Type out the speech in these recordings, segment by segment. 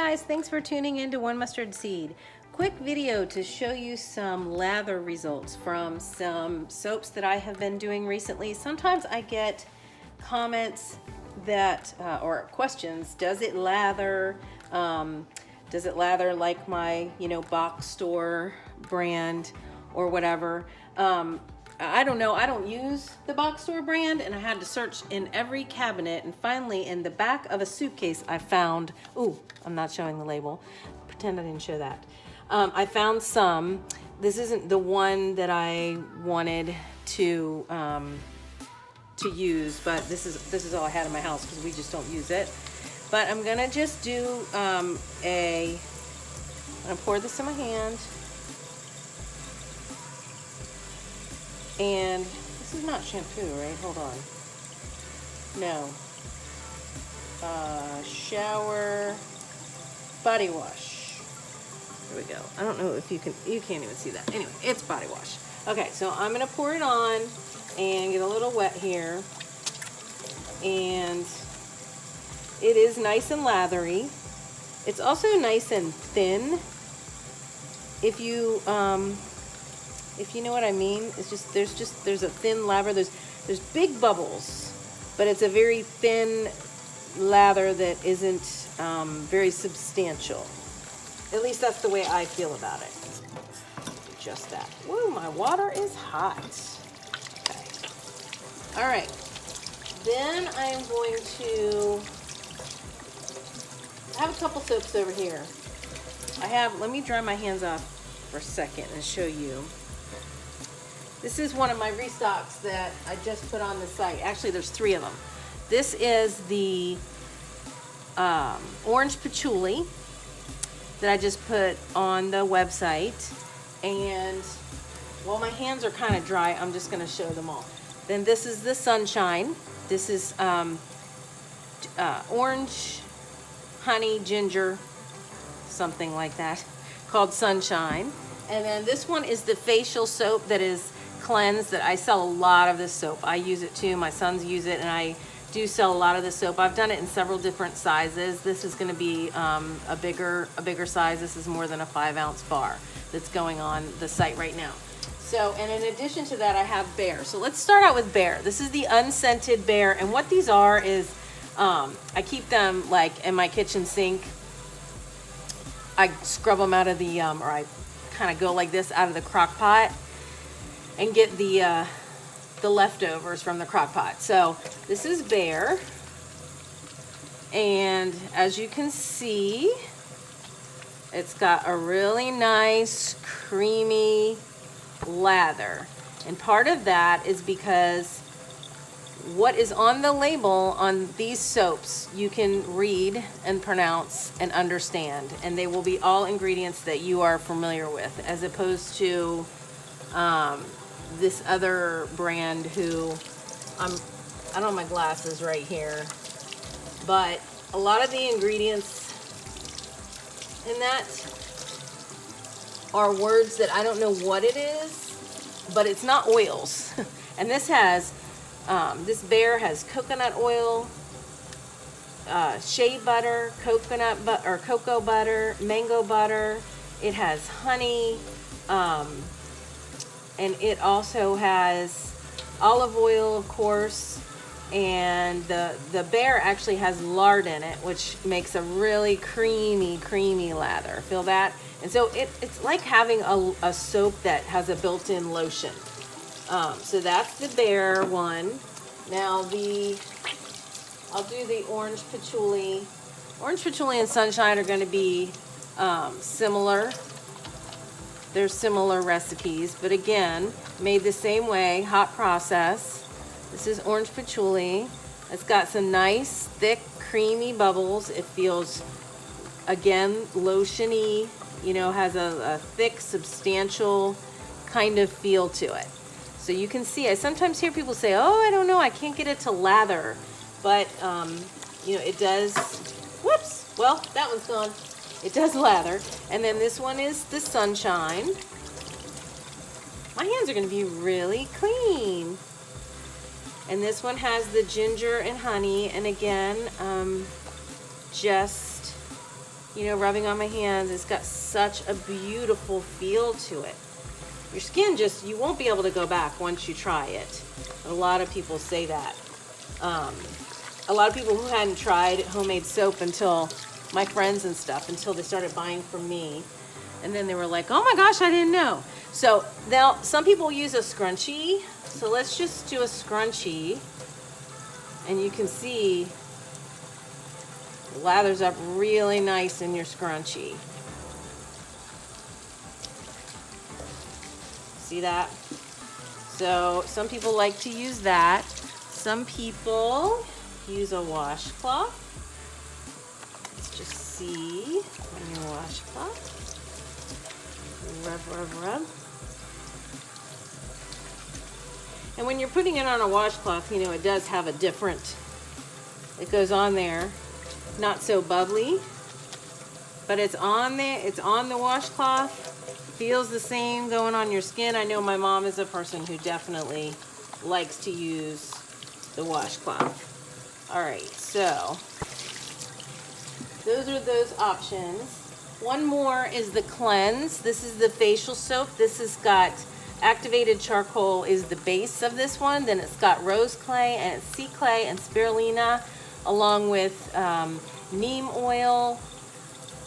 guys, thanks for tuning in to One Mustard Seed. Quick video to show you some lather results from some soaps that I have been doing recently. Sometimes I get comments that, or questions, does it lather? Does it lather like my, box store brand or whatever? I don't know. I don't use the box store brand, and I had to search in every cabinet, and finally in the back of a suitcase I found, ooh, I'm not showing the label. Pretend I didn't show that. I found some. This isn't the one that I wanted to use, but this is all I had in my house because we just don't use it. But I'm gonna just do I'm gonna pour this in my hand. And this is not shampoo, right? Hold on. No. Shower body wash. There we go. I don't know if you can't even see that. Anyway, it's body wash. Okay, so I'm gonna pour it on and get a little wet here. And it is nice and lathery. It's also nice and thin. If you know what I mean, it's just there's a thin lather. There's big bubbles, but it's a very thin lather that isn't very substantial. At least that's the way I feel about it. Just that. Woo, my water is hot. Okay. All right. Then I am going to have a couple soaps over here. Let me dry my hands off for a second and show you. This is one of my restocks that I just put on the site. Actually, there's 3 of them. This is the orange patchouli that I just put on the website. And while my hands are kind of dry, I'm just going to show them all. Then this is the sunshine. This is orange, honey, ginger, something like that, called Sunshine. And then this one is the facial soap that is cleanse. That I sell a lot of this soap. I use it too. My sons use it, and I do sell a lot of this soap. I've done it in several different sizes. This is going to be a bigger size. This is more than a 5-ounce bar that's going on the site right now. So, and in addition to that, I have Bear. So let's start out with Bear. This is the unscented Bear, and what these are is I keep them like in my kitchen sink. I scrub them out of the or I kind of go like this out of the crock pot and get the leftovers from the crock pot. So this is Bear, and as you can see, it's got a really nice creamy lather, and part of that is because what is on the label on these soaps you can read and pronounce and understand, and they will be all ingredients that you are familiar with, as opposed to this other brand who I don't have my glasses right here, but a lot of the ingredients in that are words that I don't know what it is, but it's not oils. And this has this Bear has coconut oil, shea butter, coconut butter or cocoa butter, mango butter. It has honey, and it also has olive oil, of course, and the Bear actually has lard in it, which makes a really creamy lather. Feel that? And so it's like having a soap that has a built-in lotion. So that's the Bear one. Now I'll do the orange patchouli. Orange patchouli and sunshine are going to be similar. They're similar recipes, but again, made the same way, hot process. This is orange patchouli. It's got some nice, thick, creamy bubbles. It feels, again, lotiony, has a thick, substantial kind of feel to it. So you can see, I sometimes hear people say, oh, I don't know, I can't get it to lather. But, it does, whoops, well, that one's gone. It does lather. And then this one is the sunshine. My hands are going to be really clean. And this one has the ginger and honey. And again, just you know, rubbing on my hands. It's got such a beautiful feel to it. Your skin just, you won't be able to go back once you try it. A lot of people say that. A lot of people who hadn't tried homemade soap until, my friends and stuff, until they started buying from me. And then they were like, oh my gosh, I didn't know. So now some people use a scrunchie. So let's just do a scrunchie. And you can see it lathers up really nice in your scrunchie. See that? So some people like to use that. Some people use a washcloth. Let's just see on your washcloth. Rub, rub, rub. And when you're putting it on a washcloth, you know, it does have a different, it goes on there, not so bubbly, but it's on there, it's on the washcloth. Feels the same going on your skin. I know my mom is a person who definitely likes to use the washcloth. All right, so those are those options. One more is the cleanse. This is the facial soap. This has got activated charcoal is the base of this one. Then it's got rose clay and it's sea clay and spirulina, along with neem oil,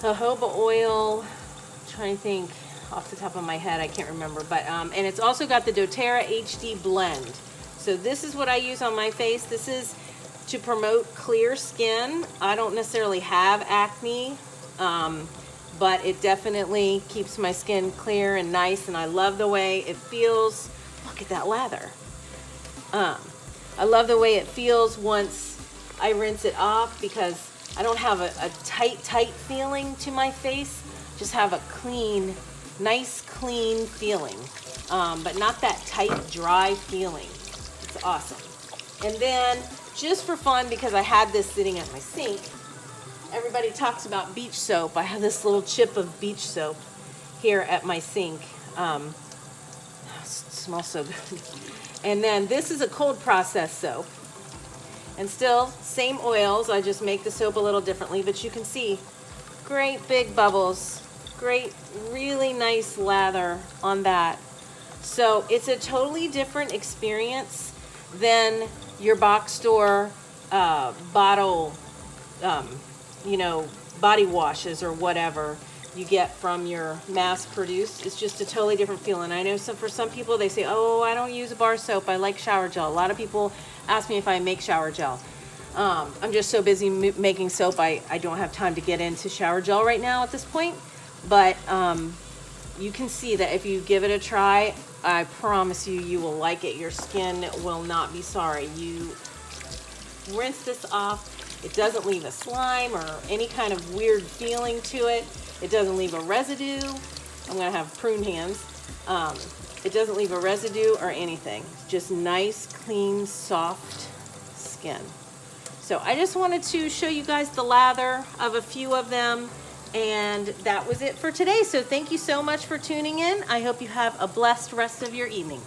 jojoba oil. I'm trying to think off the top of my head, I can't remember, but and it's also got the doTERRA HD blend. So this is what I use on my face. This is to promote clear skin. I don't necessarily have acne, but it definitely keeps my skin clear and nice, and I love the way it feels. Look at that lather. I love the way it feels once I rinse it off, because I don't have a tight feeling to my face. Just have a clean, nice clean feeling, but not that tight dry feeling. It's awesome. And then just for fun, because I had this sitting at my sink, everybody talks about beach soap. I have this little chip of beach soap here at my sink. It smells so good. And then this is a cold process soap, and still same oils. I just make the soap a little differently, but you can see great big bubbles. Great, really nice lather on that. So it's a totally different experience than your box store bottle, you know, body washes or whatever you get from your mass produced. It's just a totally different feeling. I know for some people, they say, oh, I don't use a bar soap, I like shower gel. A lot of people ask me if I make shower gel. I'm just so busy making soap, I don't have time to get into shower gel right now at this point. But you can see that if you give it a try, I promise you, you will like it. Your skin will not be sorry. You rinse this off. It doesn't leave a slime or any kind of weird feeling to it. It doesn't leave a residue. I'm going to have prune hands. It doesn't leave a residue or anything. Just nice, clean, soft skin. So I just wanted to show you guys the lather of a few of them. And that was it for today. So thank you so much for tuning in. I hope you have a blessed rest of your evening.